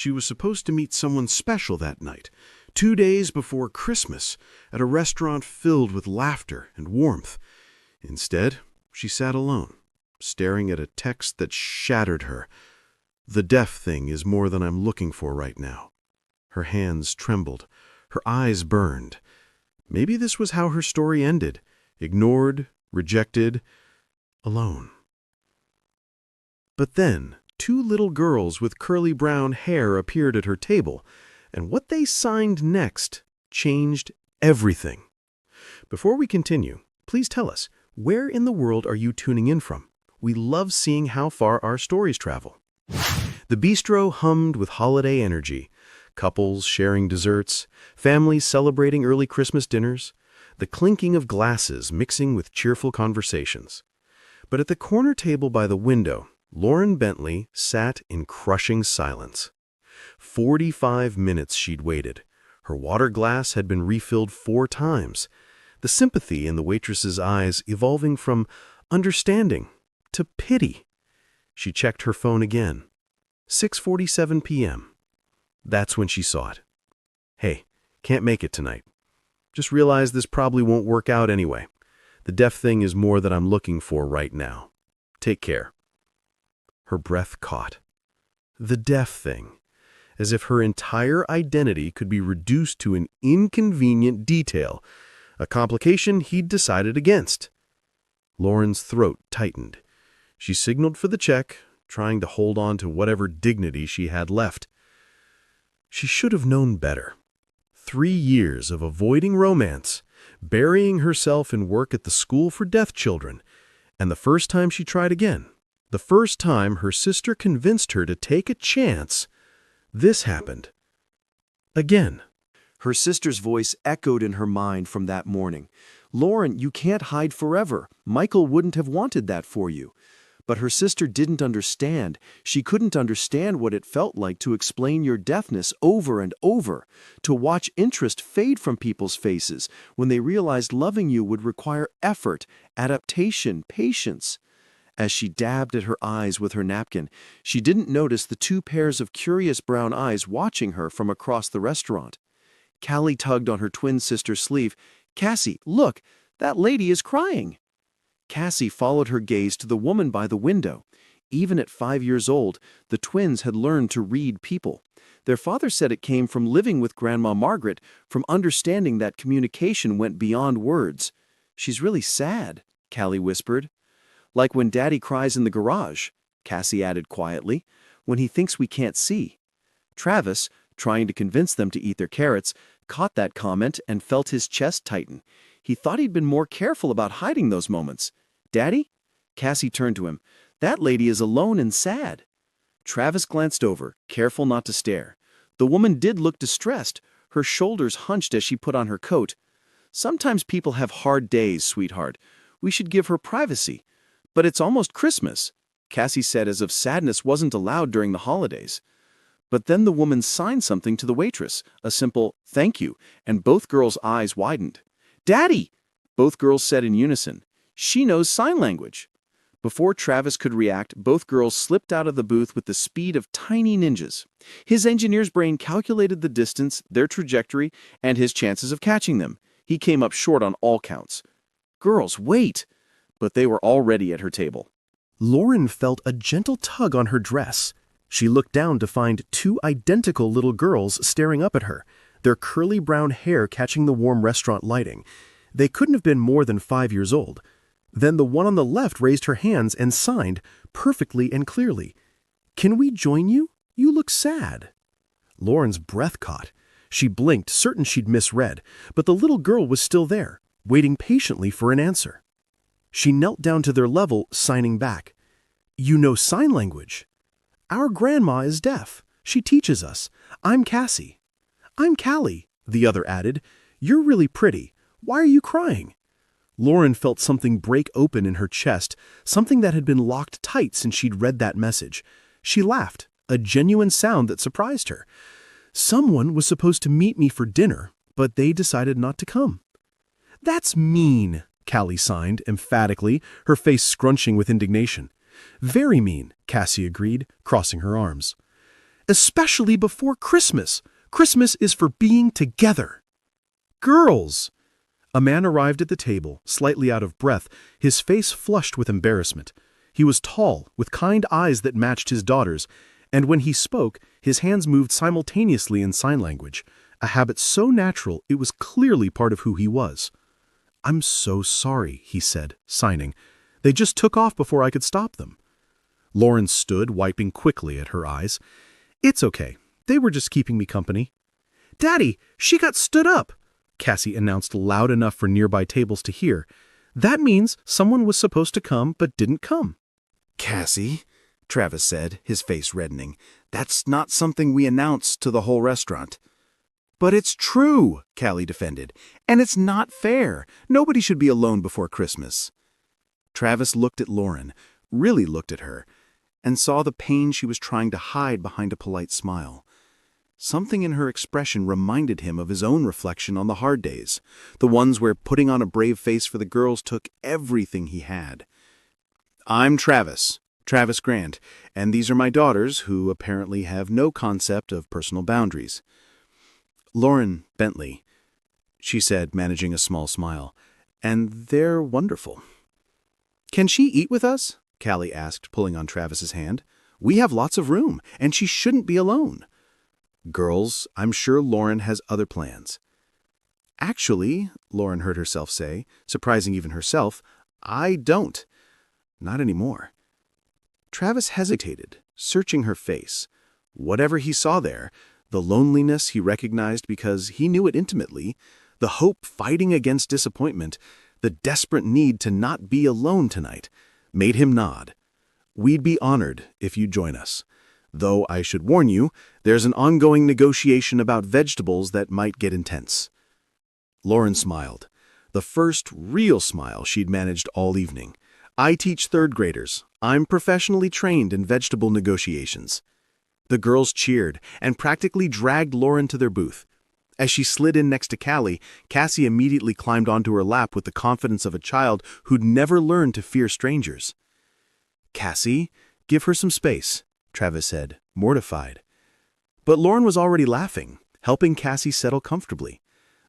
She was supposed to meet someone special that night, 2 days before Christmas, at a restaurant filled with laughter and warmth. Instead, she sat alone, staring at a text that shattered her. "The deaf thing is more than I'm looking for right now." Her hands trembled. Her eyes burned. Maybe this was how her story ended. Ignored, rejected, alone. But then, 2 little girls with curly brown hair appeared at her table, and what they signed next changed everything. Before we continue, please tell us, where in the world are you tuning in from? We love seeing how far our stories travel. The bistro hummed with holiday energy. Couples sharing desserts, families celebrating early Christmas dinners, the clinking of glasses mixing with cheerful conversations. But at the corner table by the window, Lauren Bentley sat in crushing silence. 45 minutes she'd waited. Her water glass had been refilled 4 times. The sympathy in the waitress's eyes evolving from understanding to pity. She checked her phone again. 6:47 p.m. That's when she saw it. "Hey, can't make it tonight. Just realized this probably won't work out anyway. The deaf thing is more than I'm looking for right now. Take care." Her breath caught. The deaf thing. As if her entire identity could be reduced to an inconvenient detail, a complication he'd decided against. Lauren's throat tightened. She signaled for the check, trying to hold on to whatever dignity she had left. She should have known better. 3 years of avoiding romance, burying herself in work at the school for deaf children, and the first time she tried again, the first time her sister convinced her to take a chance, this happened. Again. Her sister's voice echoed in her mind from that morning. "Lauren, you can't hide forever. Michael wouldn't have wanted that for you." But her sister didn't understand. She couldn't understand what it felt like to explain your deafness over and over, to watch interest fade from people's faces when they realized loving you would require effort, adaptation, patience. As she dabbed at her eyes with her napkin, she didn't notice the 2 pairs of curious brown eyes watching her from across the restaurant. Callie tugged on her twin sister's sleeve. "Cassie, look, that lady is crying." Cassie followed her gaze to the woman by the window. Even at 5 years old, the twins had learned to read people. Their father said it came from living with Grandma Margaret, from understanding that communication went beyond words. "She's really sad," Callie whispered. "Like when Daddy cries in the garage," Cassie added quietly, "when he thinks we can't see." Travis, trying to convince them to eat their carrots, caught that comment and felt his chest tighten. He thought he'd been more careful about hiding those moments. "Daddy?" Cassie turned to him. "That lady is alone and sad." Travis glanced over, careful not to stare. The woman did look distressed, her shoulders hunched as she put on her coat. "Sometimes people have hard days, sweetheart. We should give her privacy." "But it's almost Christmas," Cassie said, as if sadness wasn't allowed during the holidays. But then the woman signed something to the waitress, a simple "thank you," and both girls' eyes widened. "Daddy!" both girls said in unison. "She knows sign language." Before Travis could react, both girls slipped out of the booth with the speed of tiny ninjas. His engineer's brain calculated the distance, their trajectory, and his chances of catching them. He came up short on all counts. "Girls, wait!" But they were already at her table. Lauren felt a gentle tug on her dress. She looked down to find 2 identical little girls staring up at her, their curly brown hair catching the warm restaurant lighting. They couldn't have been more than 5 years old. Then the one on the left raised her hands and signed, perfectly and clearly. "Can we join you? You look sad." Lauren's breath caught. She blinked, certain she'd misread, but the little girl was still there, waiting patiently for an answer. She knelt down to their level, signing back. "You know sign language?" "Our grandma is deaf. She teaches us. I'm Cassie." "I'm Callie," the other added. "You're really pretty. Why are you crying?" Lauren felt something break open in her chest, something that had been locked tight since she'd read that message. She laughed, a genuine sound that surprised her. "Someone was supposed to meet me for dinner, but they decided not to come." "That's mean," Callie signed, emphatically, her face scrunching with indignation. "Very mean," Cassie agreed, crossing her arms. Especially before Christmas. Christmas is for being together. Girls! A man arrived at the table, slightly out of breath, his face flushed with embarrassment. He was tall, with kind eyes that matched his daughter's, and when he spoke, his hands moved simultaneously in sign language, a habit so natural it was clearly part of who he was. "I'm so sorry," he said, signing. "They just took off before I could stop them." Lauren stood, wiping quickly at her eyes. "It's okay. They were just keeping me company." "Daddy, she got stood up," Cassie announced loud enough for nearby tables to hear. "That means someone was supposed to come but didn't come." "Cassie," Travis said, his face reddening, "that's not something we announced to the whole restaurant." "But it's true," Callie defended, "and it's not fair. Nobody should be alone before Christmas." Travis looked at Lauren, really looked at her, and saw the pain she was trying to hide behind a polite smile. Something in her expression reminded him of his own reflection on the hard days, the ones where putting on a brave face for the girls took everything he had. "I'm Travis Grant, and these are my daughters, who apparently have no concept of personal boundaries." "Lauren Bentley," she said, managing a small smile, "and they're wonderful." "Can she eat with us?" Callie asked, pulling on Travis's hand. "We have lots of room, and she shouldn't be alone." "Girls, I'm sure Lauren has other plans." "Actually," Lauren heard herself say, surprising even herself, "I don't. Not anymore." Travis hesitated, searching her face. Whatever he saw there, the loneliness he recognized because he knew it intimately, the hope fighting against disappointment, the desperate need to not be alone tonight, made him nod. "We'd be honored if you'd join us. Though I should warn you, there's an ongoing negotiation about vegetables that might get intense." Lauren smiled, the first real smile she'd managed all evening. "I teach third graders. I'm professionally trained in vegetable negotiations." The girls cheered and practically dragged Lauren to their booth. As she slid in next to Callie, Cassie immediately climbed onto her lap with the confidence of a child who'd never learned to fear strangers. "Cassie, give her some space," Travis said, mortified. But Lauren was already laughing, helping Cassie settle comfortably.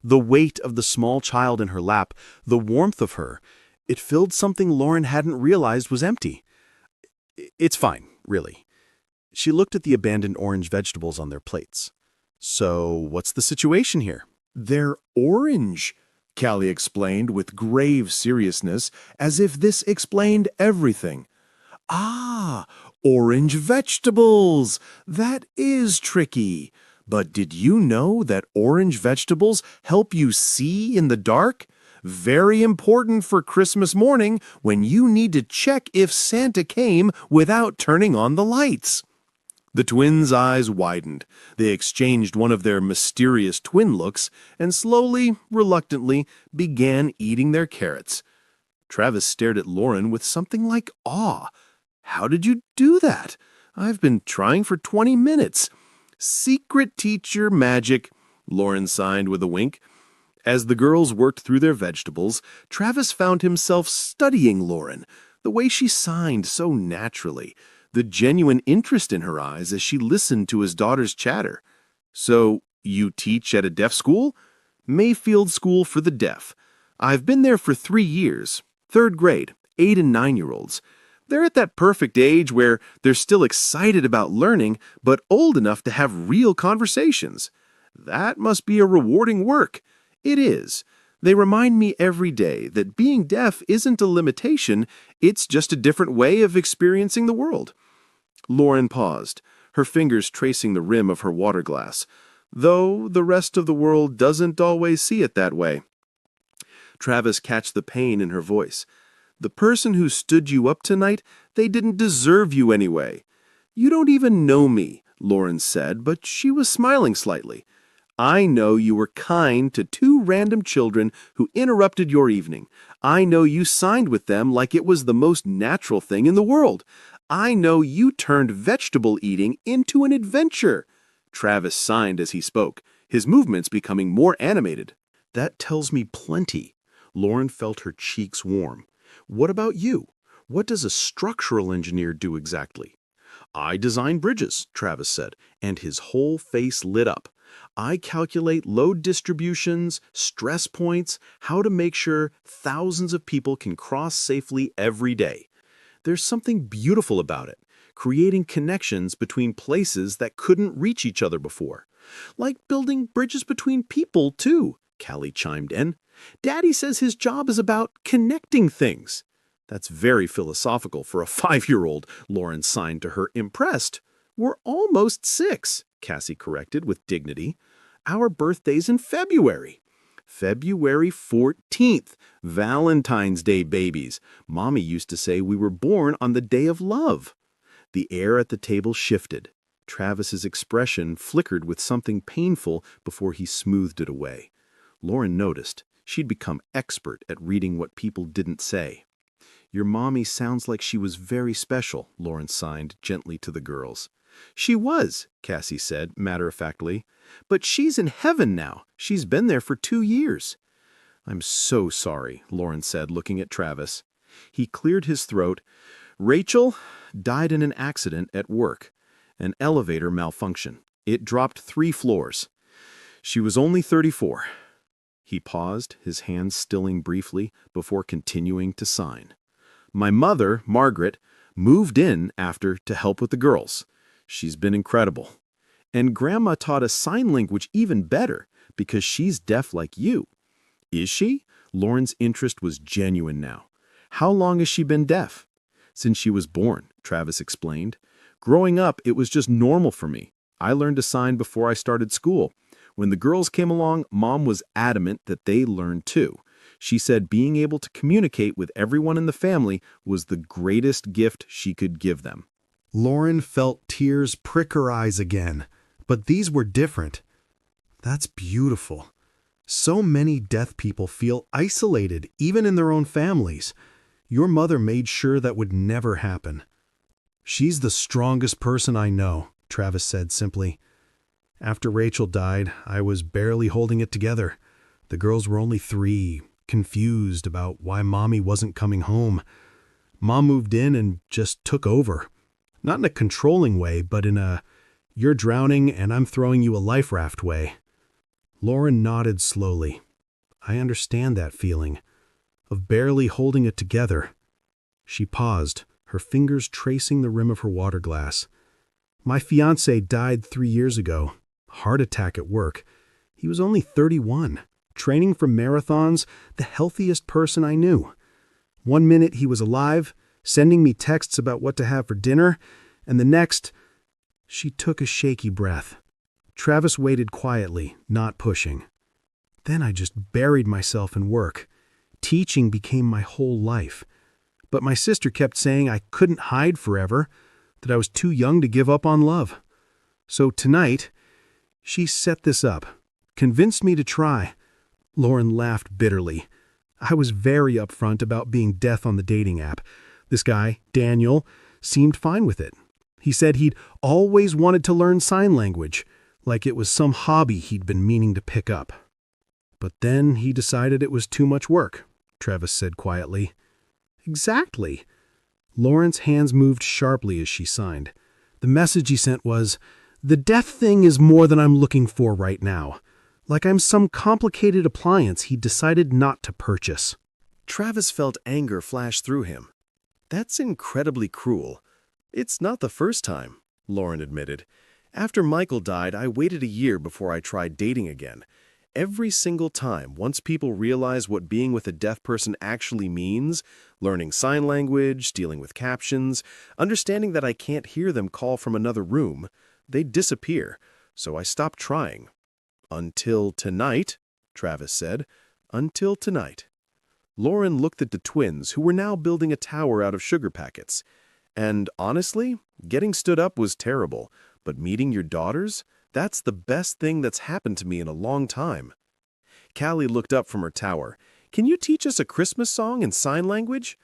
The weight of the small child in her lap, the warmth of her, it filled something Lauren hadn't realized was empty. "It's fine, really." She looked at the abandoned orange vegetables on their plates. "So, what's the situation here?" "They're orange," Callie explained with grave seriousness, as if this explained everything. "Ah, orange vegetables! That is tricky. But did you know that orange vegetables help you see in the dark? Very important for Christmas morning when you need to check if Santa came without turning on the lights." The twins' eyes widened. They exchanged one of their mysterious twin looks and slowly, reluctantly, began eating their carrots. Travis stared at Lauren with something like awe. "How did you do that? I've been trying for 20 minutes. "Secret teacher magic," Lauren signed with a wink. As the girls worked through their vegetables, Travis found himself studying Lauren, the way she signed so naturally, the genuine interest in her eyes as she listened to his daughter's chatter. "So, you teach at a deaf school?" "Mayfield School for the Deaf. I've been there for 3 years, third grade, 8 and 9-year-olds. They're at that perfect age where they're still excited about learning, but old enough to have real conversations. That must be a rewarding work." "It is. They remind me every day that being deaf isn't a limitation, it's just a different way of experiencing the world." Lauren paused, her fingers tracing the rim of her water glass. "Though the rest of the world doesn't always see it that way." Travis catched the pain in her voice. "The person who stood you up tonight, they didn't deserve you anyway." "You don't even know me," Lauren said, but she was smiling slightly. "I know you were kind to 2 random children who interrupted your evening. I know you signed with them like it was the most natural thing in the world. I know you turned vegetable eating into an adventure." Travis signed as he spoke, his movements becoming more animated. "That tells me plenty." Lauren felt her cheeks warm. "What about you? What does a structural engineer do exactly?" I design bridges, Travis said, and his whole face lit up. I calculate load distributions, stress points, how to make sure thousands of people can cross safely every day. There's something beautiful about it, creating connections between places that couldn't reach each other before. Like building bridges between people, too, Callie chimed in. Daddy says his job is about connecting things. That's very philosophical for a 5-year-old, Lauren signed to her, impressed. We're almost 6, Cassie corrected with dignity. Our birthday's in February. February 14th, Valentine's Day babies. Mommy used to say we were born on the day of love. The air at the table shifted. Travis's expression flickered with something painful before he smoothed it away. Lauren noticed. She'd become expert at reading what people didn't say. Your mommy sounds like she was very special, Lauren signed gently to the girls. She was, Cassie said matter-of-factly. But she's in heaven now. She's been there for 2 years. I'm so sorry, Lauren said, looking at Travis. He cleared his throat. Rachel died in an accident at work. An elevator malfunction. It dropped 3 floors. She was only 34. He paused, his hands stilling briefly, before continuing to sign. My mother, Margaret, moved in after to help with the girls. She's been incredible. And Grandma taught us sign language even better, because she's deaf like you. Is she? Lauren's interest was genuine now. How long has she been deaf? Since she was born, Travis explained. Growing up, it was just normal for me. I learned to sign before I started school. When the girls came along, Mom was adamant that they learn too. She said being able to communicate with everyone in the family was the greatest gift she could give them. Lauren felt tears prick her eyes again, but these were different. That's beautiful. So many deaf people feel isolated, even in their own families. Your mother made sure that would never happen. She's the strongest person I know, Travis said simply. After Rachel died, I was barely holding it together. The girls were only 3, confused about why Mommy wasn't coming home. Mom moved in and just took over. Not in a controlling way, but in a, you're drowning and I'm throwing you a life raft way. Lauren nodded slowly. I understand that feeling, of barely holding it together. She paused, her fingers tracing the rim of her water glass. My fiancé died 3 years ago. Heart attack at work. He was only 31, training for marathons, the healthiest person I knew. 1 minute he was alive, sending me texts about what to have for dinner, and the next, she took a shaky breath. Travis waited quietly, not pushing. Then I just buried myself in work. Teaching became my whole life. But my sister kept saying I couldn't hide forever, that I was too young to give up on love. So tonight, she set this up, convinced me to try. Lauren laughed bitterly. I was very upfront about being deaf on the dating app. This guy, Daniel, seemed fine with it. He said he'd always wanted to learn sign language, like it was some hobby he'd been meaning to pick up. But then he decided it was too much work, Travis said quietly. Exactly. Lauren's hands moved sharply as she signed. The message he sent was, the deaf thing is more than I'm looking for right now. Like I'm some complicated appliance he decided not to purchase. Travis felt anger flash through him. That's incredibly cruel. It's not the first time, Lauren admitted. After Michael died, I waited a year before I tried dating again. Every single time, once people realize what being with a deaf person actually means, learning sign language, dealing with captions, understanding that I can't hear them call from another room, they disappear, so I stopped trying. Until tonight, Travis said. Until tonight. Lauren looked at the twins, who were now building a tower out of sugar packets. And honestly, getting stood up was terrible, but meeting your daughters, that's the best thing that's happened to me in a long time. Callie looked up from her tower. Can you teach us a Christmas song in sign language?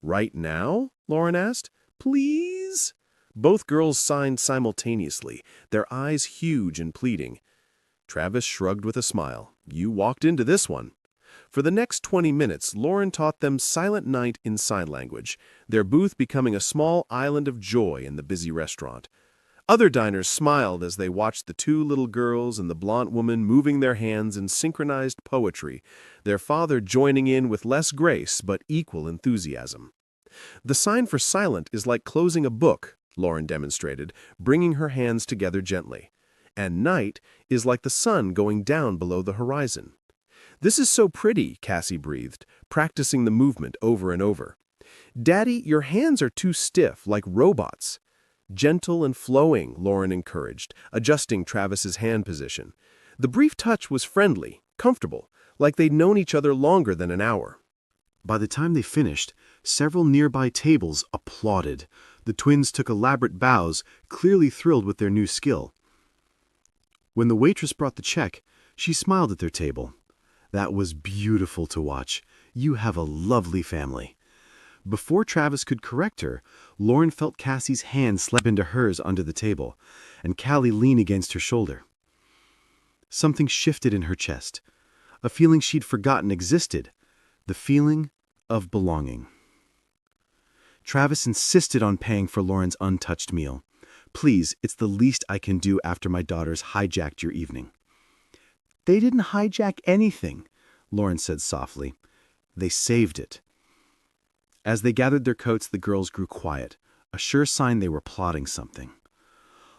Right now? Lauren asked. Please? Both girls signed simultaneously, their eyes huge and pleading. Travis shrugged with a smile. You walked into this one. For the next 20 minutes, Lauren taught them Silent Night in sign language, their booth becoming a small island of joy in the busy restaurant. Other diners smiled as they watched the two little girls and the blonde woman moving their hands in synchronized poetry, their father joining in with less grace but equal enthusiasm. The sign for silent is like closing a book, Lauren demonstrated, bringing her hands together gently. And night is like the sun going down below the horizon. "This is so pretty," Cassie breathed, practicing the movement over and over. "Daddy, your hands are too stiff, like robots." "Gentle and flowing," Lauren encouraged, adjusting Travis's hand position. The brief touch was friendly, comfortable, like they'd known each other longer than an hour. By the time they finished, several nearby tables applauded. The twins took elaborate bows, clearly thrilled with their new skill. When the waitress brought the check, she smiled at their table. "That was beautiful to watch. You have a lovely family." Before Travis could correct her, Lauren felt Cassie's hand slip into hers under the table, and Callie lean against her shoulder. Something shifted in her chest. A feeling she'd forgotten existed. The feeling of belonging. Travis insisted on paying for Lauren's untouched meal. "Please, it's the least I can do after my daughters hijacked your evening." "They didn't hijack anything," Lauren said softly. "They saved it." As they gathered their coats, the girls grew quiet, a sure sign they were plotting something.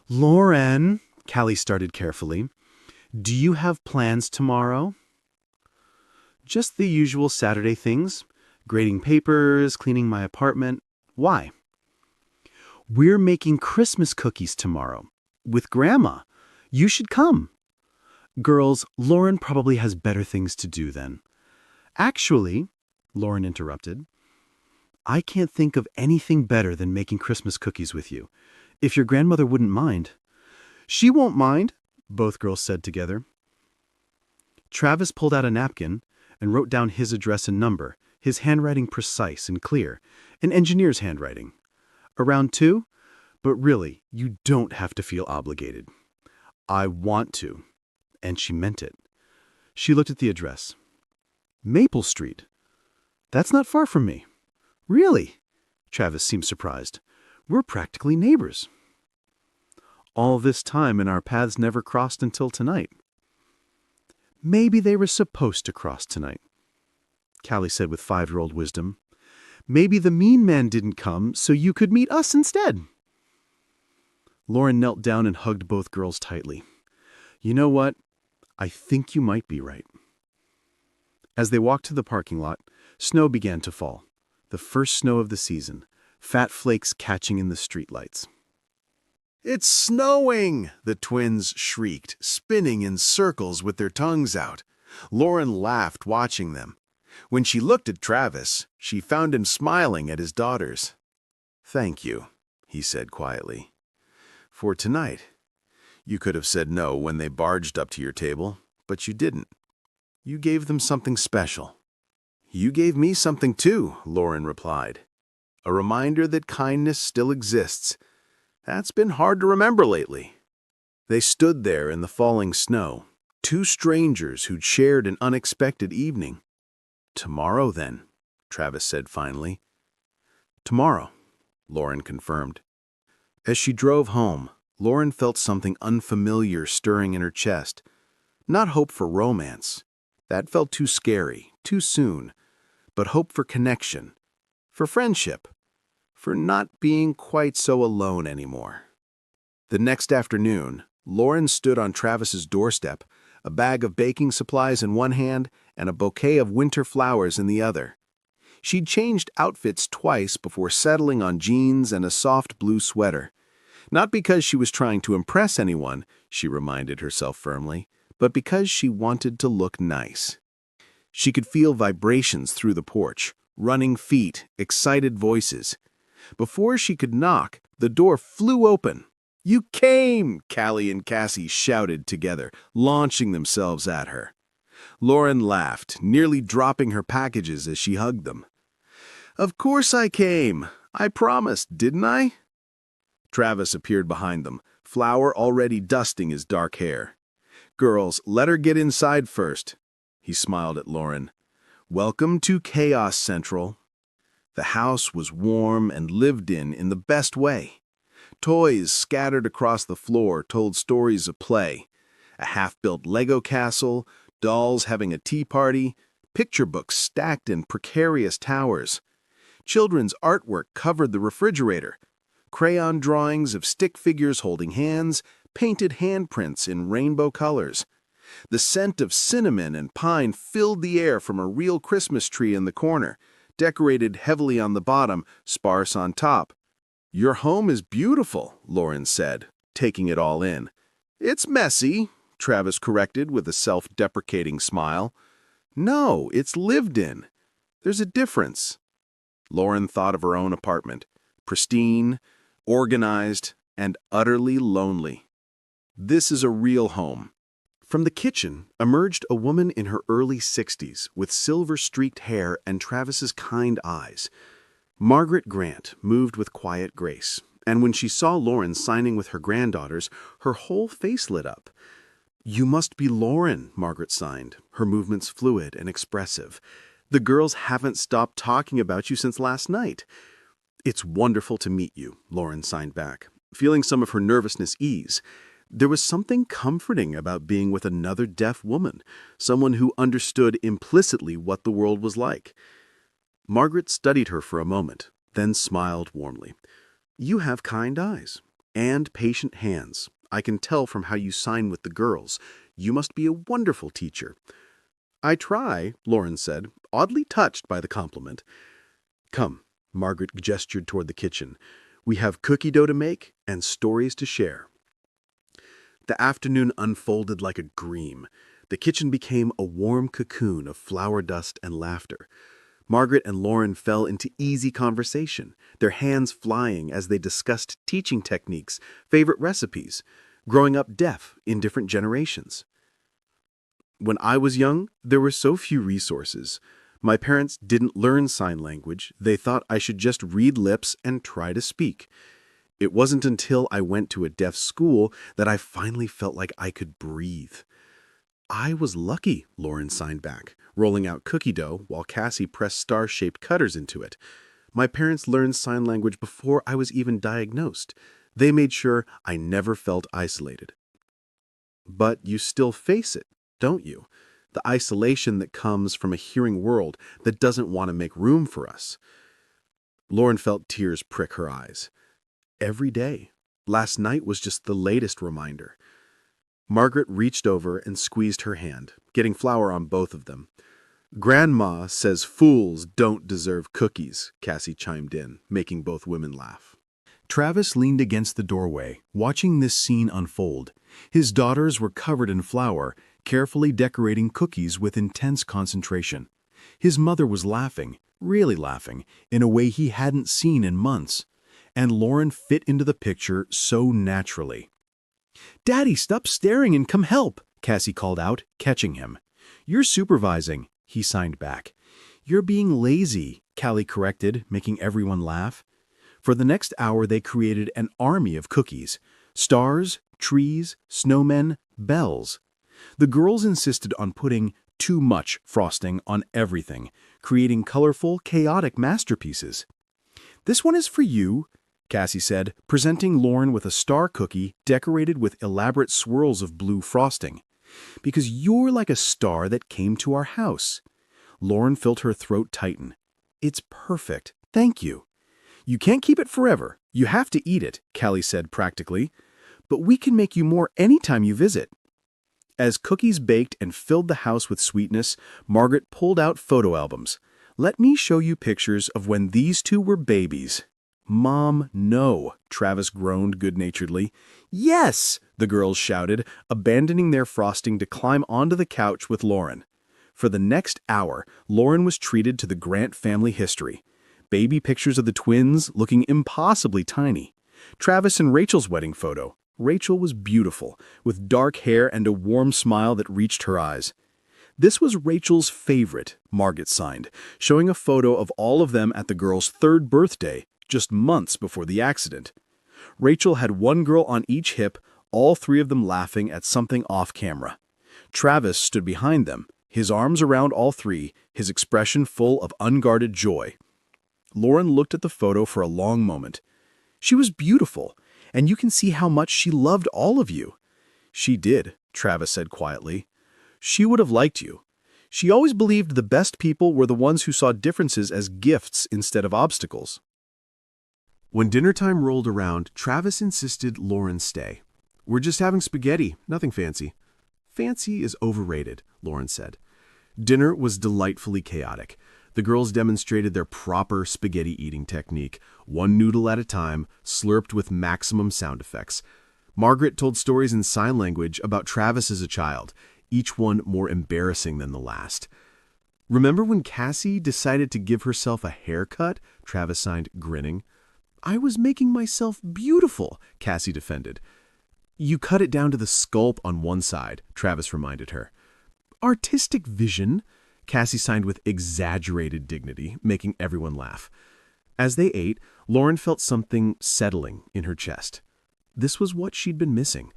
"Lauren," Callie started carefully, "do you have plans tomorrow?" "Just the usual Saturday things. Grading papers, cleaning my apartment. Why?" "We're making Christmas cookies tomorrow. With Grandma. You should come." "Girls, Lauren probably has better things to do then." "Actually," Lauren interrupted, "I can't think of anything better than making Christmas cookies with you. If your grandmother wouldn't mind." "She won't mind," both girls said together. Travis pulled out a napkin and wrote down his address and number, his handwriting precise and clear, an engineer's handwriting. "Around 2? But really, you don't have to feel obligated." "I want to." And she meant it. She looked at the address. "Maple Street. That's not far from me." "Really?" Travis seemed surprised. "We're practically neighbors." "All this time and our paths never crossed until tonight." "Maybe they were supposed to cross tonight," Callie said with 5-year-old wisdom. "Maybe the mean man didn't come, so you could meet us instead." Lauren knelt down and hugged both girls tightly. "You know what? I think you might be right." As they walked to the parking lot, snow began to fall. The first snow of the season, fat flakes catching in the streetlights. "It's snowing!" the twins shrieked, spinning in circles with their tongues out. Lauren laughed watching them. When she looked at Travis, she found him smiling at his daughters. "Thank you," he said quietly. "For tonight. You could have said no when they barged up to your table, but you didn't. You gave them something special." "You gave me something too," Lauren replied. "A reminder that kindness still exists. That's been hard to remember lately." They stood there in the falling snow, two strangers who'd shared an unexpected evening. "Tomorrow, then," Travis said finally. "Tomorrow," Lauren confirmed. As she drove home, Lauren felt something unfamiliar stirring in her chest. Not hope for romance. That felt too scary, too soon. But hope for connection, for friendship, for not being quite so alone anymore. The next afternoon, Lauren stood on Travis's doorstep, a bag of baking supplies in one hand and a bouquet of winter flowers in the other. She'd changed outfits twice before settling on jeans and a soft blue sweater. Not because she was trying to impress anyone, she reminded herself firmly, but because she wanted to look nice. She could feel vibrations through the porch, running feet, excited voices. Before she could knock, the door flew open. "You came!" Callie and Cassie shouted together, launching themselves at her. Lauren laughed, nearly dropping her packages as she hugged them. "Of course I came. I promised, didn't I?" Travis appeared behind them, flour already dusting his dark hair. "Girls, let her get inside first." He smiled at Lauren. Welcome to Chaos Central. The house was warm and lived in the best way. Toys scattered across the floor told stories of play. A half-built Lego castle, dolls having a tea party, picture books stacked in precarious towers. Children's artwork covered the refrigerator. Crayon drawings of stick figures holding hands, painted handprints in rainbow colors. The scent of cinnamon and pine filled the air from a real Christmas tree in the corner, decorated heavily on the bottom, sparse on top. "Your home is beautiful," Lauren said, taking it all in. "It's messy," Travis corrected with a self-deprecating smile. "No, it's lived in. There's a difference." Lauren thought of her own apartment, pristine, organized, and utterly lonely. This is a real home. From the kitchen emerged a woman in her early 60s with silver-streaked hair and Travis's kind eyes. Margaret Grant moved with quiet grace, and when she saw Lauren signing with her granddaughters, her whole face lit up. "You must be Lauren," Margaret signed, her movements fluid and expressive. "The girls haven't stopped talking about you since last night." "It's wonderful to meet you," Lauren signed back, feeling some of her nervousness ease. There was something comforting about being with another deaf woman, someone who understood implicitly what the world was like. Margaret studied her for a moment, then smiled warmly. "You have kind eyes and patient hands. I can tell from how you sign with the girls. You must be a wonderful teacher." "I try," Lauren said, oddly touched by the compliment. "Come," Margaret gestured toward the kitchen. "We have cookie dough to make and stories to share." The afternoon unfolded like a dream. The kitchen became a warm cocoon of flour dust and laughter. Margaret and Lauren fell into easy conversation, their hands flying as they discussed teaching techniques, favorite recipes, growing up deaf in different generations. "When I was young, there were so few resources. My parents didn't learn sign language. They thought I should just read lips and try to speak. It wasn't until I went to a deaf school that I finally felt like I could breathe." "I was lucky," Lauren signed back, rolling out cookie dough while Cassie pressed star-shaped cutters into it. "My parents learned sign language before I was even diagnosed. They made sure I never felt isolated." "But you still face it, don't you? The isolation that comes from a hearing world that doesn't want to make room for us." Lauren felt tears prick her eyes. "Every day. Last night was just the latest reminder." Margaret reached over and squeezed her hand, getting flour on both of them. "Grandma says fools don't deserve cookies," Cassie chimed in, making both women laugh. Travis leaned against the doorway, watching this scene unfold. His daughters were covered in flour, carefully decorating cookies with intense concentration. His mother was laughing, really laughing, in a way he hadn't seen in months. And Lauren fit into the picture so naturally. "Daddy, stop staring and come help," Cassie called out, catching him. "You're supervising," he signed back. "You're being lazy," Callie corrected, making everyone laugh. For the next hour they created an army of cookies. Stars, trees, snowmen, bells. The girls insisted on putting too much frosting on everything, creating colorful, chaotic masterpieces. "This one is for you," Cassie said, presenting Lauren with a star cookie decorated with elaborate swirls of blue frosting. "Because you're like a star that came to our house." Lauren felt her throat tighten. "It's perfect. Thank you." "You can't keep it forever. You have to eat it," Callie said practically. "But we can make you more anytime you visit." As cookies baked and filled the house with sweetness, Margaret pulled out photo albums. "Let me show you pictures of when these two were babies." "Mom, no," Travis groaned good-naturedly. "Yes," the girls shouted, abandoning their frosting to climb onto the couch with Lauren. For the next hour, Lauren was treated to the Grant family history. Baby pictures of the twins looking impossibly tiny. Travis and Rachel's wedding photo. Rachel was beautiful, with dark hair and a warm smile that reached her eyes. This was Rachel's favorite, Margaret signed, showing a photo of all of them at the girl's third birthday, just months before the accident. Rachel had one girl on each hip, all three of them laughing at something off camera. Travis stood behind them, his arms around all three, his expression full of unguarded joy. Lauren looked at the photo for a long moment. She was beautiful, and you can see how much she loved all of you. She did, Travis said quietly. She would have liked you. She always believed the best people were the ones who saw differences as gifts instead of obstacles. When dinner time rolled around, Travis insisted Lauren stay. "We're just having spaghetti, nothing fancy." "Fancy is overrated," Lauren said. Dinner was delightfully chaotic. The girls demonstrated their proper spaghetti eating technique, one noodle at a time, slurped with maximum sound effects. Margaret told stories in sign language about Travis as a child, each one more embarrassing than the last. "Remember when Cassie decided to give herself a haircut?" Travis signed, grinning. "I was making myself beautiful," Cassie defended. "You cut it down to the sculpt on one side," Travis reminded her. "Artistic vision," Cassie signed with exaggerated dignity, making everyone laugh. As they ate, Lauren felt something settling in her chest. This was what she'd been missing.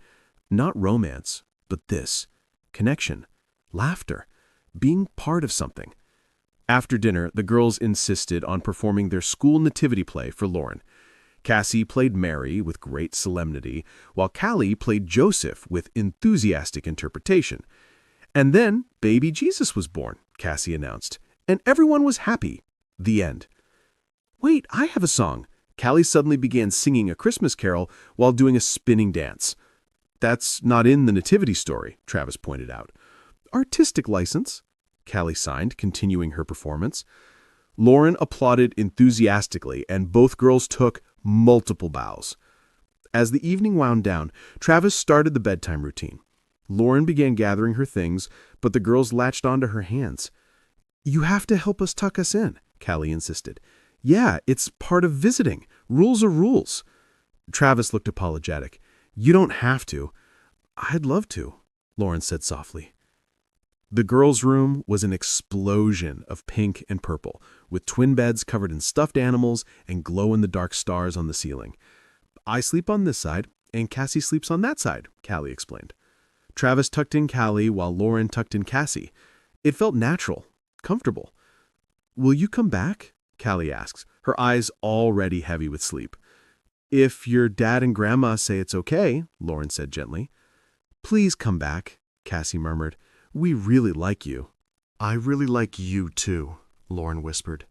Not romance, but this. Connection. Laughter. Being part of something. After dinner, the girls insisted on performing their school nativity play for Lauren. Cassie played Mary with great solemnity, while Callie played Joseph with enthusiastic interpretation. And then baby Jesus was born, Cassie announced, and everyone was happy. The end. "Wait, I have a song." Callie suddenly began singing a Christmas carol while doing a spinning dance. "That's not in the nativity story," Travis pointed out. "Artistic license," Callie signed, continuing her performance. Lauren applauded enthusiastically, and both girls took multiple bows. As the evening wound down, Travis started the bedtime routine. Lauren began gathering her things, but the girls latched onto her hands. "You have to help us tuck us in," Callie insisted. "Yeah, it's part of visiting. Rules are rules." Travis looked apologetic. "You don't have to." "I'd love to," Lauren said softly. The girls' room was an explosion of pink and purple, with twin beds covered in stuffed animals and glow-in-the-dark stars on the ceiling. "I sleep on this side, and Cassie sleeps on that side," Callie explained. Travis tucked in Callie while Lauren tucked in Cassie. It felt natural, comfortable. "Will you come back?" Callie asks, her eyes already heavy with sleep. "If your dad and grandma say it's okay," Lauren said gently. "Please come back," Cassie murmured. "We really like you." "I really like you too," Lauren whispered.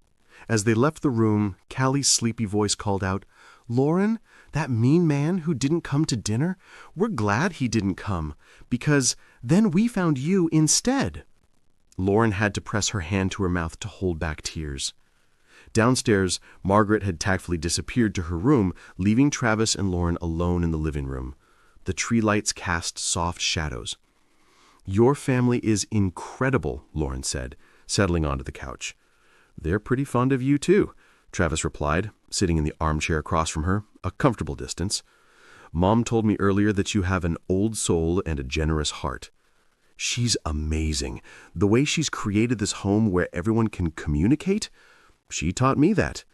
As they left the room, Callie's sleepy voice called out, "Lauren, that mean man who didn't come to dinner, we're glad he didn't come, because then we found you instead." Lauren had to press her hand to her mouth to hold back tears. Downstairs, Margaret had tactfully disappeared to her room, leaving Travis and Lauren alone in the living room. The tree lights cast soft shadows. "Your family is incredible," Lauren said, settling onto the couch. "They're pretty fond of you, too," Travis replied, sitting in the armchair across from her, a comfortable distance. "Mom told me earlier that you have an old soul and a generous heart." "She's amazing. The way she's created this home where everyone can communicate, she taught me that.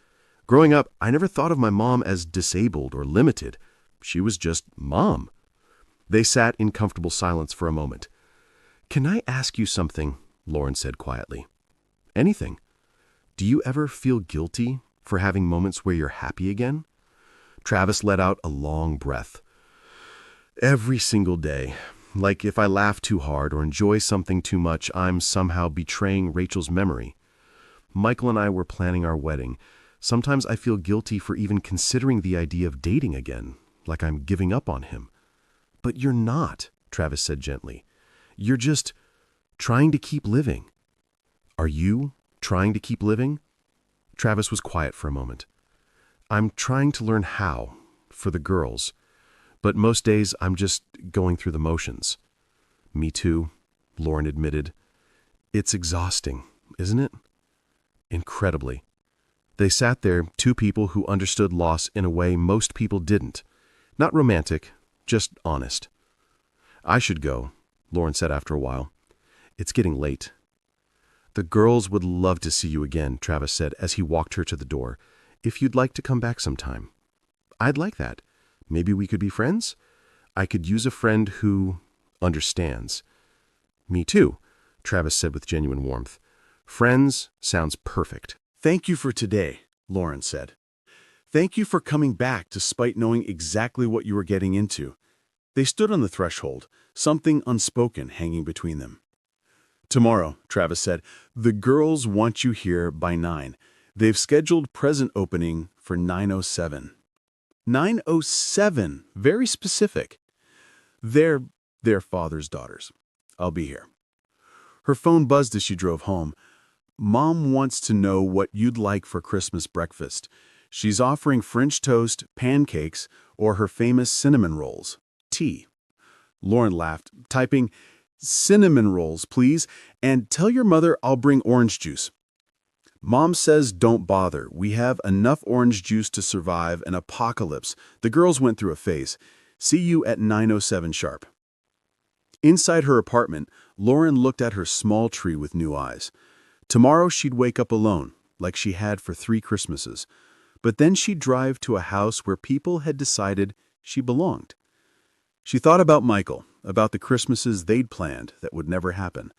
Growing up, I never thought of my mom as disabled or limited. She was just Mom." They sat in comfortable silence for a moment. "Can I ask you something?" Lauren said quietly. "Anything. Do you ever feel guilty for having moments where you're happy again?" Travis let out a long breath. "Every single day. Like if I laugh too hard or enjoy something too much, I'm somehow betraying Rachel's memory. Michael and I were planning our wedding. Sometimes I feel guilty for even considering the idea of dating again, like I'm giving up on him." "But you're not," Travis said gently. "You're just trying to keep living." "Are you trying to keep living?" Travis was quiet for a moment. "I'm trying to learn how, for the girls. But most days I'm just going through the motions." "Me too," Lauren admitted. "It's exhausting, isn't it?" "Incredibly." They sat there, two people who understood loss in a way most people didn't. Not romantic, just honest. "I should go," Lauren said after a while. "It's getting late." "The girls would love to see you again," Travis said as he walked her to the door. "If you'd like to come back sometime." "I'd like that. Maybe we could be friends? I could use a friend who understands." "Me too," Travis said with genuine warmth. Friends sounds perfect. Thank you for today, Lauren said. Thank you for coming back despite knowing exactly what you were getting into. They stood on the threshold, something unspoken hanging between them. Tomorrow, Travis said, the girls want you here by 9. They've scheduled present opening for 9:07. 9:07, very specific. They're their father's daughters. I'll be here. Her phone buzzed as she drove home. Mom wants to know what you'd like for Christmas breakfast. She's offering French toast, pancakes, or her famous cinnamon rolls. Tea. Lauren laughed, typing, cinnamon rolls, please, and tell your mother I'll bring orange juice. Mom says don't bother. We have enough orange juice to survive an apocalypse. The girls went through a phase. See you at 9:07 sharp. Inside her apartment, Lauren looked at her small tree with new eyes. Tomorrow she'd wake up alone, like she had for 3 Christmases. But then she'd drive to a house where people had decided she belonged. She thought about Michael, about the Christmases they'd planned that would never happen.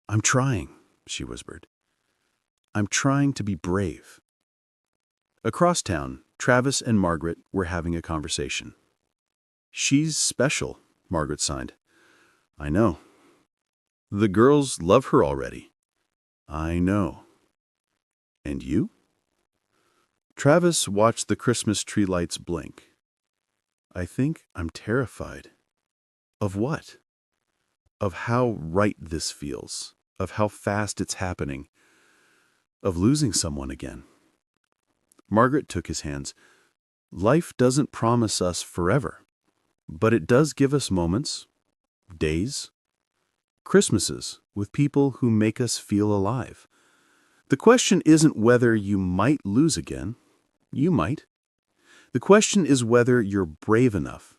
I'm trying, she whispered. I'm trying to be brave. Across town, Travis and Margaret were having a conversation. She's special, Margaret signed. I know. The girls love her already. I know. And you? Travis watched the Christmas tree lights blink. I think I'm terrified. Of what? Of how right this feels, of how fast it's happening, of losing someone again. Margaret took his hands. Life doesn't promise us forever, but it does give us moments, days, Christmases with people who make us feel alive. The question isn't whether you might lose again. You might. The question is whether you're brave enough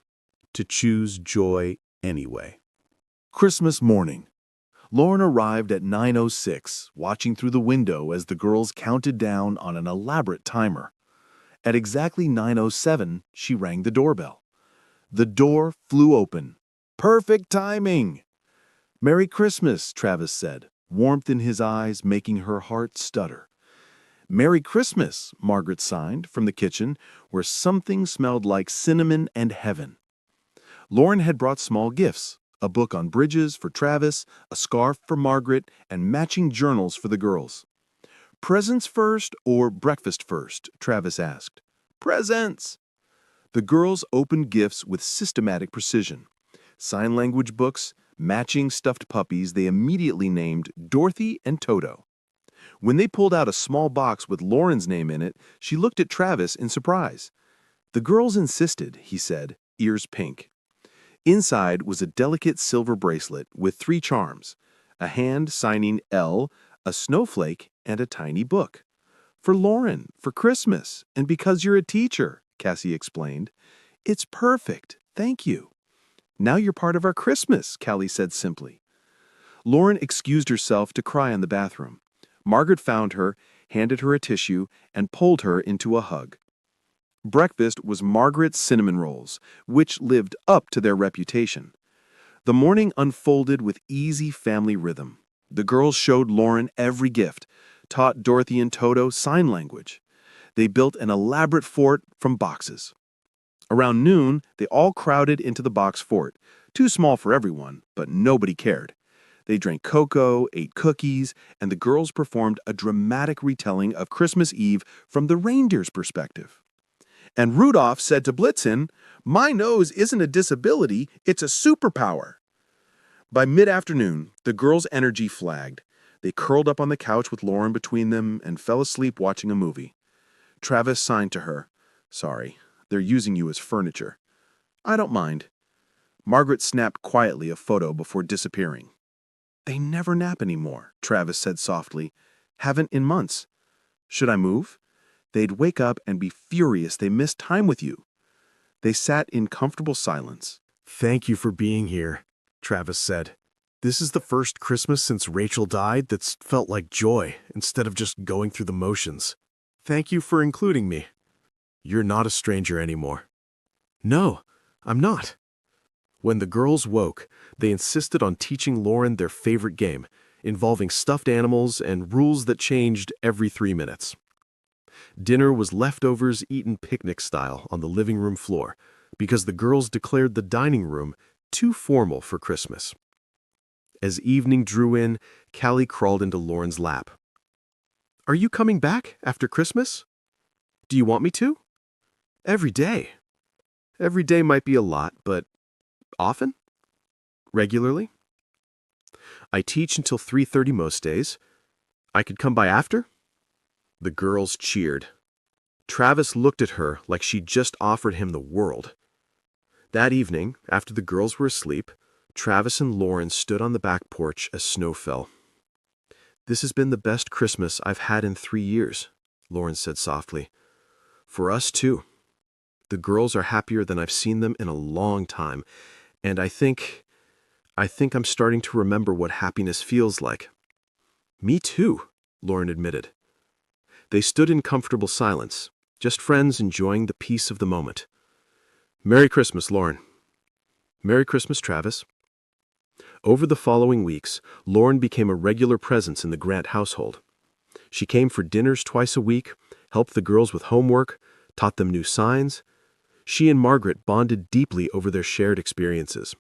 to choose joy anyway. Christmas morning. Lauren arrived at 9:06, watching through the window as the girls counted down on an elaborate timer. At exactly 9:07, she rang the doorbell. The door flew open. Perfect timing! Merry Christmas, Travis said, warmth in his eyes making her heart stutter. Merry Christmas, Margaret signed from the kitchen, where something smelled like cinnamon and heaven. Lauren had brought small gifts, a book on bridges for Travis, a scarf for Margaret, and matching journals for the girls. Presents first or breakfast first? Travis asked. Presents! The girls opened gifts with systematic precision. Sign language books, matching stuffed puppies they immediately named Dorothy and Toto. When they pulled out a small box with Lauren's name in it, she looked at Travis in surprise. The girls insisted, he said, ears pink. Inside was a delicate silver bracelet with 3 charms, a hand signing L, a snowflake, and a tiny book. For Lauren, for Christmas, and because you're a teacher, Cassie explained. It's perfect, thank you. Now you're part of our Christmas, Callie said simply. Lauren excused herself to cry in the bathroom. Margaret found her, handed her a tissue, and pulled her into a hug. Breakfast was Margaret's cinnamon rolls, which lived up to their reputation. The morning unfolded with easy family rhythm. The girls showed Lauren every gift, taught Dorothy and Toto sign language. They built an elaborate fort from boxes. Around noon, they all crowded into the box fort, too small for everyone, but nobody cared. They drank cocoa, ate cookies, and the girls performed a dramatic retelling of Christmas Eve from the reindeer's perspective. And Rudolph said to Blitzen, "My nose isn't a disability, it's a superpower." By mid-afternoon, the girls' energy flagged. They curled up on the couch with Lauren between them and fell asleep watching a movie. Travis signed to her, "Sorry, they're using you as furniture." "I don't mind." Margaret snapped quietly a photo before disappearing. "They never nap anymore," Travis said softly. "Haven't in months. Should I move? They'd wake up and be furious they missed time with you." They sat in comfortable silence. Thank you for being here, Travis said. This is the first Christmas since Rachel died that's felt like joy instead of just going through the motions. Thank you for including me. You're not a stranger anymore. No, I'm not. When the girls woke, they insisted on teaching Lauren their favorite game, involving stuffed animals and rules that changed every 3 minutes. Dinner was leftovers eaten picnic style on the living room floor, because the girls declared the dining room too formal for Christmas. As evening drew in, Callie crawled into Lauren's lap. "Are you coming back after Christmas? Do you want me to?" "Every day." "Every day might be a lot, but often? Regularly?" "I teach until 3:30 most days. I could come by after?" The girls cheered. Travis looked at her like she'd just offered him the world. That evening, after the girls were asleep, Travis and Lauren stood on the back porch as snow fell. "This has been the best Christmas I've had in 3 years," Lauren said softly. "For us, too. The girls are happier than I've seen them in a long time, and I think I'm starting to remember what happiness feels like." "Me too," Lauren admitted. They stood in comfortable silence, just friends enjoying the peace of the moment. "Merry Christmas, Lauren." "Merry Christmas, Travis." Over the following weeks, Lauren became a regular presence in the Grant household. She came for dinners twice a week, helped the girls with homework, taught them new signs. She and Margaret bonded deeply over their shared experiences.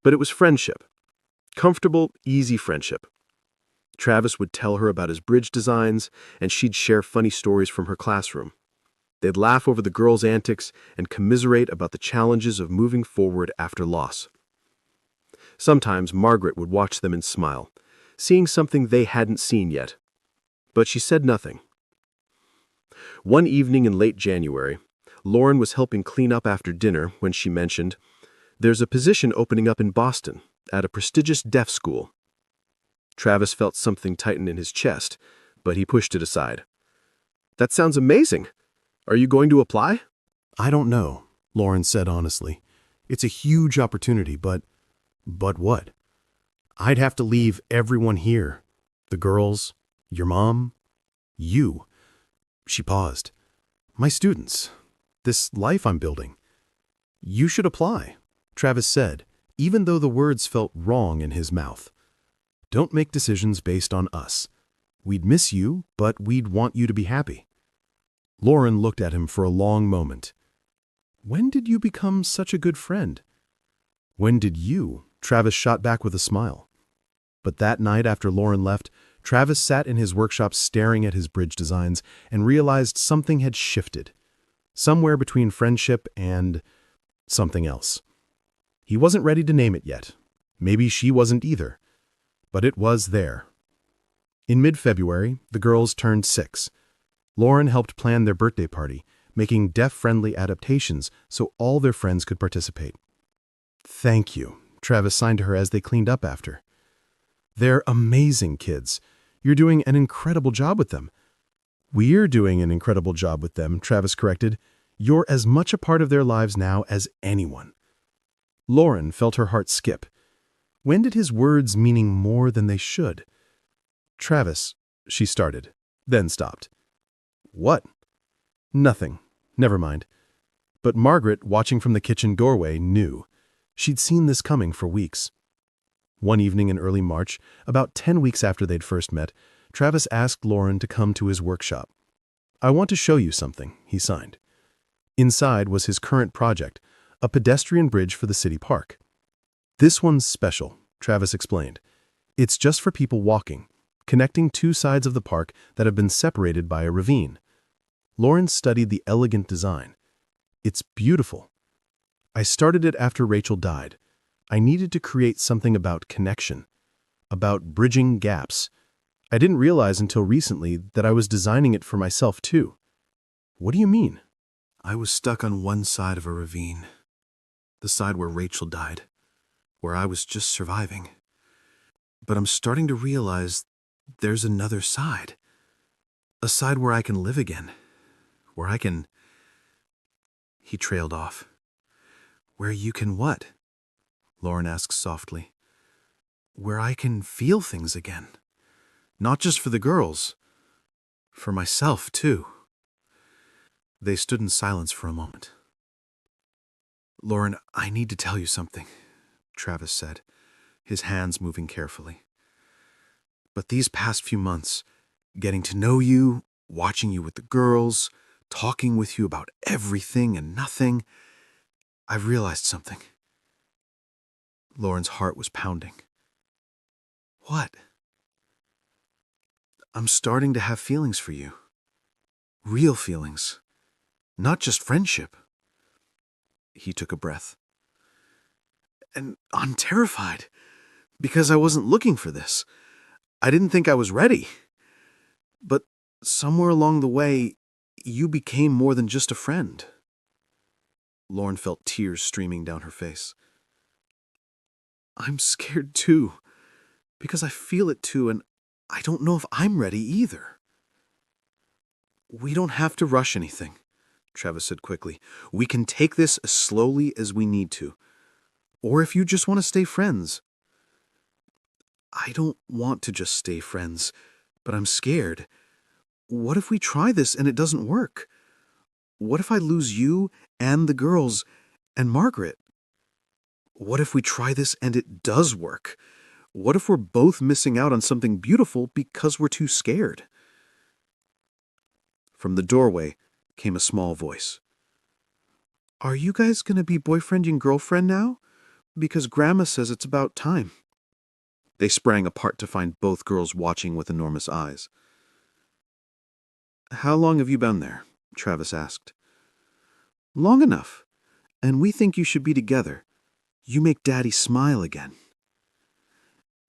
But it was friendship. Comfortable, easy friendship. Travis would tell her about his bridge designs, and she'd share funny stories from her classroom. They'd laugh over the girls' antics and commiserate about the challenges of moving forward after loss. Sometimes Margaret would watch them and smile, seeing something they hadn't seen yet. But she said nothing. One evening in late January, Lauren was helping clean up after dinner when she mentioned, "There's a position opening up in Boston, at a prestigious deaf school." Travis felt something tighten in his chest, but he pushed it aside. "That sounds amazing. Are you going to apply?" "I don't know," Lauren said honestly. "It's a huge opportunity, but what? I'd have to leave everyone here. The girls, your mom, you." She paused. "My students. This life I'm building." "You should apply," Travis said, even though the words felt wrong in his mouth. "Don't make decisions based on us. We'd miss you, but we'd want you to be happy." Lauren looked at him for a long moment. "When did you become such a good friend?" "When did you?" Travis shot back with a smile. But that night after Lauren left, Travis sat in his workshop staring at his bridge designs and realized something had shifted. Somewhere between friendship and something else. He wasn't ready to name it yet. Maybe she wasn't either. But it was there. In mid-February, the girls turned 6. Lauren helped plan their birthday party, making deaf-friendly adaptations so all their friends could participate. "Thank you," Travis signed to her as they cleaned up after. "They're amazing kids. You're doing an incredible job with them." "We're doing an incredible job with them," Travis corrected. "You're as much a part of their lives now as anyone." Lauren felt her heart skip. When did his words meaning more than they should? "Travis," she started, then stopped. "What?" "Nothing. Never mind." But Margaret, watching from the kitchen doorway, knew. She'd seen this coming for weeks. One evening in early March, about 10 weeks after they'd first met, Travis asked Lauren to come to his workshop. "I want to show you something," he signed. Inside was his current project, a pedestrian bridge for the city park. "This one's special," Travis explained. "It's just for people walking, connecting two sides of the park that have been separated by a ravine." Lauren studied the elegant design. "It's beautiful. I started it after Rachel died. I needed to create something about connection, about bridging gaps. I didn't realize until recently that I was designing it for myself too." "What do you mean?" "I was stuck on one side of a ravine, the side where Rachel died, where I was just surviving. But I'm starting to realize there's another side, a side where I can live again, where I can—" He trailed off. "Where you can what?" Lauren asked softly. "Where I can feel things again. Not just for the girls, for myself too." They stood in silence for a moment. Lauren, I need to tell you something, Travis said, his hands moving carefully. But these past few months, getting to know you, watching you with the girls, talking with you about everything and nothing, I've realized something. Lauren's heart was pounding. What? I'm starting to have feelings for you. Real feelings. Not just friendship. He took a breath. And I'm terrified, because I wasn't looking for this. I didn't think I was ready. But somewhere along the way, you became more than just a friend. Lauren felt tears streaming down her face. I'm scared too, because I feel it too, and I don't know if I'm ready either. We don't have to rush anything, Travis said quickly. We can take this as slowly as we need to. Or if you just want to stay friends. I don't want to just stay friends, but I'm scared. What if we try this and it doesn't work? What if I lose you and the girls and Margaret? What if we try this and it does work? What if we're both missing out on something beautiful because we're too scared? From the doorway came a small voice. Are you guys going to be boyfriend and girlfriend now? Because Grandma says it's about time. They sprang apart to find both girls watching with enormous eyes. How long have you been there? Travis asked. Long enough, and we think you should be together. You make Daddy smile again.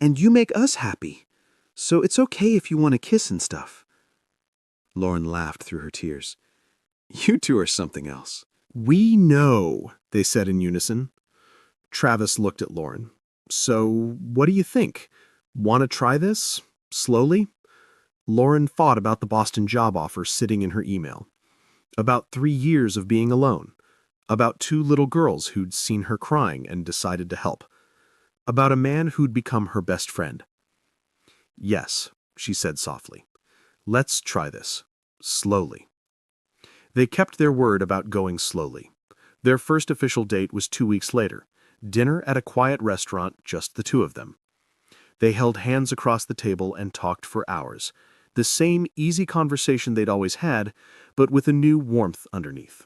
And you make us happy, so it's okay if you want to kiss and stuff. Lauren laughed through her tears. You two are something else. We know, they said in unison. Travis looked at Lauren. So, what do you think? Want to try this? Slowly? Lauren thought about the Boston job offer sitting in her email. About 3 years of being alone. About 2 little girls who'd seen her crying and decided to help. About a man who'd become her best friend. Yes, she said softly. Let's try this. Slowly. They kept their word about going slowly. Their first official date was 2 weeks later. Dinner at a quiet restaurant, just the two of them. They held hands across the table and talked for hours. The same easy conversation they'd always had, but with a new warmth underneath.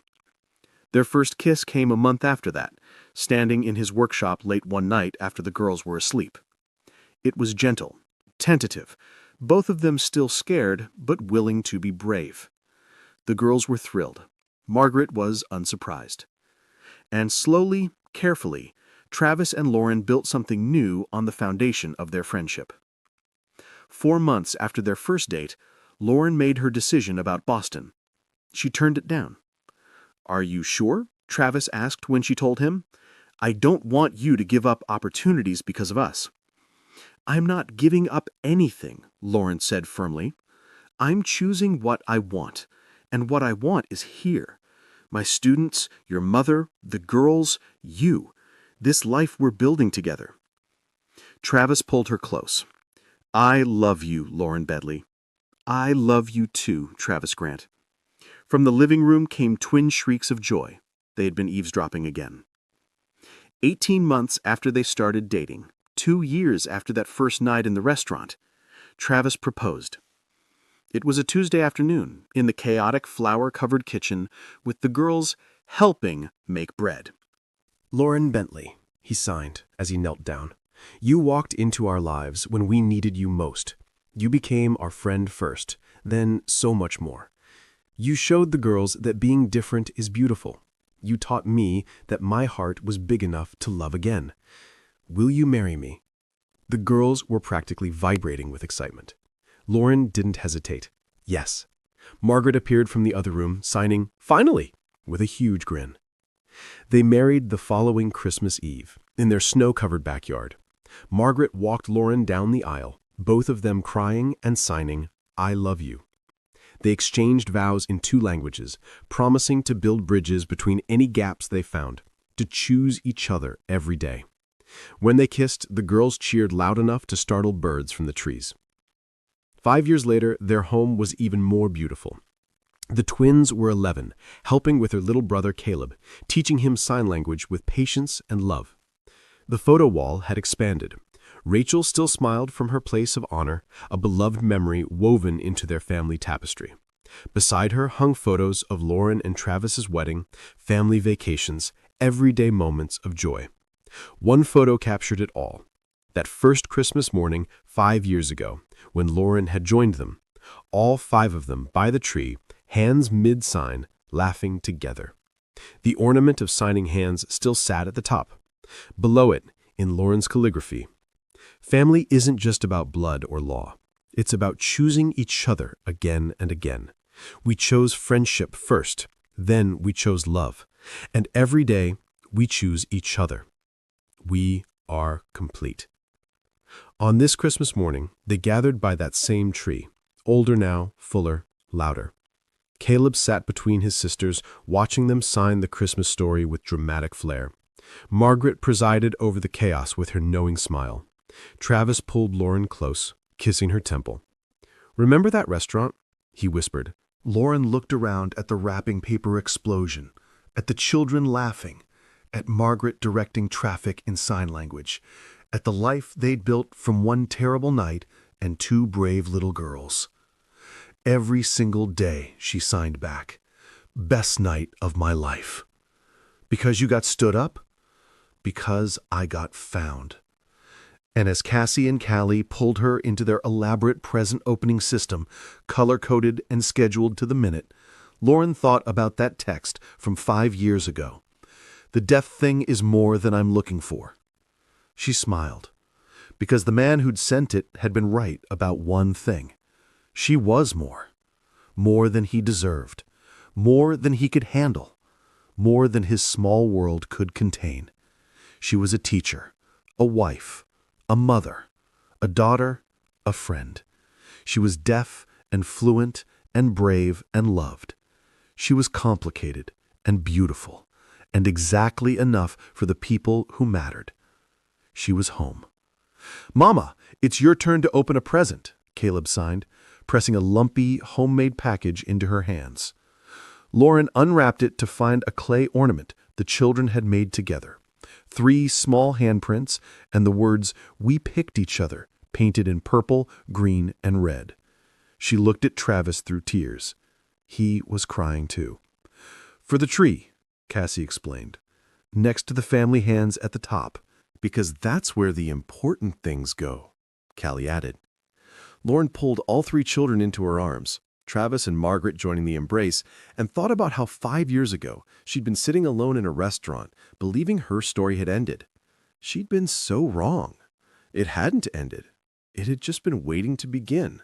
Their first kiss came a month after that, standing in his workshop late one night after the girls were asleep. It was gentle, tentative, both of them still scared, but willing to be brave. The girls were thrilled. Margaret was unsurprised. And slowly, carefully, Travis and Lauren built something new on the foundation of their friendship. 4 months after their first date, Lauren made her decision about Boston. She turned it down. Are you sure? Travis asked when she told him. I don't want you to give up opportunities because of us. I'm not giving up anything, Lauren said firmly. I'm choosing what I want, and what I want is here. My students, your mother, the girls, you. This life we're building together. Travis pulled her close. I love you, Lauren Bedley. I love you too, Travis Grant. From the living room came twin shrieks of joy. They had been eavesdropping again. 18 months after they started dating, 2 years after that first night in the restaurant, Travis proposed. It was a Tuesday afternoon, in the chaotic flour-covered kitchen, with the girls helping make bread. Lauren Bentley, he signed as he knelt down. You walked into our lives when we needed you most. You became our friend first, then so much more. You showed the girls that being different is beautiful. You taught me that my heart was big enough to love again. Will you marry me? The girls were practically vibrating with excitement. Lauren didn't hesitate. Yes. Margaret appeared from the other room, signing, "Finally!" with a huge grin. They married the following Christmas Eve, in their snow-covered backyard. Margaret walked Lauren down the aisle, both of them crying and signing, "I love you." They exchanged vows in 2 languages, promising to build bridges between any gaps they found, to choose each other every day. When they kissed, the girls cheered loud enough to startle birds from the trees. 5 years later, their home was even more beautiful. The twins were 11, helping with her little brother Caleb, teaching him sign language with patience and love. The photo wall had expanded. Rachel still smiled from her place of honor, a beloved memory woven into their family tapestry. Beside her hung photos of Lauren and Travis's wedding, family vacations, everyday moments of joy. One photo captured it all. That first Christmas morning 5 years ago, when Lauren had joined them. All 5 of them by the tree, hands mid-sign, laughing together. The ornament of signing hands still sat at the top. Below it, in Lauren's calligraphy, family isn't just about blood or law. It's about choosing each other again and again. We chose friendship first, then we chose love. And every day, we choose each other. We are complete. On this Christmas morning, they gathered by that same tree, older now, fuller, louder. Caleb sat between his sisters, watching them sign the Christmas story with dramatic flair. Margaret presided over the chaos with her knowing smile. Travis pulled Lauren close, kissing her temple. "Remember that restaurant?" he whispered. Lauren looked around at the wrapping paper explosion, at the children laughing, at Margaret directing traffic in sign language, at the life they'd built from one terrible night and 2 brave little girls. "Every single day," she signed back. "Best night of my life." "Because you got stood up?" "Because I got found." And as Cassie and Callie pulled her into their elaborate present opening system, color-coded and scheduled to the minute, Lauren thought about that text from 5 years ago. "The deaf thing is more than I'm looking for." She smiled, because the man who'd sent it had been right about one thing. She was more than he deserved, more than he could handle, more than his small world could contain. She was a teacher, a wife, a mother, a daughter, a friend. She was deaf and fluent and brave and loved. She was complicated and beautiful and exactly enough for the people who mattered. She was home. "Mama, it's your turn to open a present," Caleb signed, pressing a lumpy, homemade package into her hands. Lauren unwrapped it to find a clay ornament the children had made together. 3 small handprints and the words, "We picked each other," painted in purple, green, and red. She looked at Travis through tears. He was crying too. "For the tree," Cassie explained, "next to the family hands at the top." "Because that's where the important things go," Callie added. Lauren pulled all 3 children into her arms, Travis and Margaret joining the embrace, and thought about how 5 years ago she'd been sitting alone in a restaurant, believing her story had ended. She'd been so wrong. It hadn't ended. It had just been waiting to begin.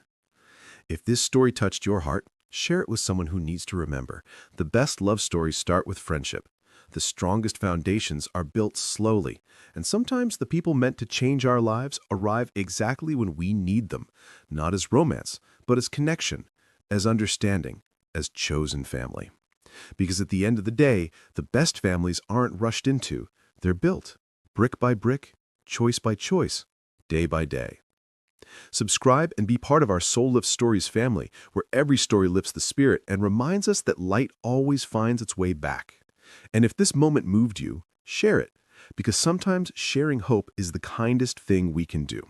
If this story touched your heart, share it with someone who needs to remember. The best love stories start with friendship. The strongest foundations are built slowly, and sometimes the people meant to change our lives arrive exactly when we need them, not as romance, but as connection, as understanding, as chosen family. Because at the end of the day, the best families aren't rushed into, they're built, brick by brick, choice by choice, day by day. Subscribe and be part of our Soul Lift Stories family, where every story lifts the spirit and reminds us that light always finds its way back. And if this moment moved you, share it, because sometimes sharing hope is the kindest thing we can do.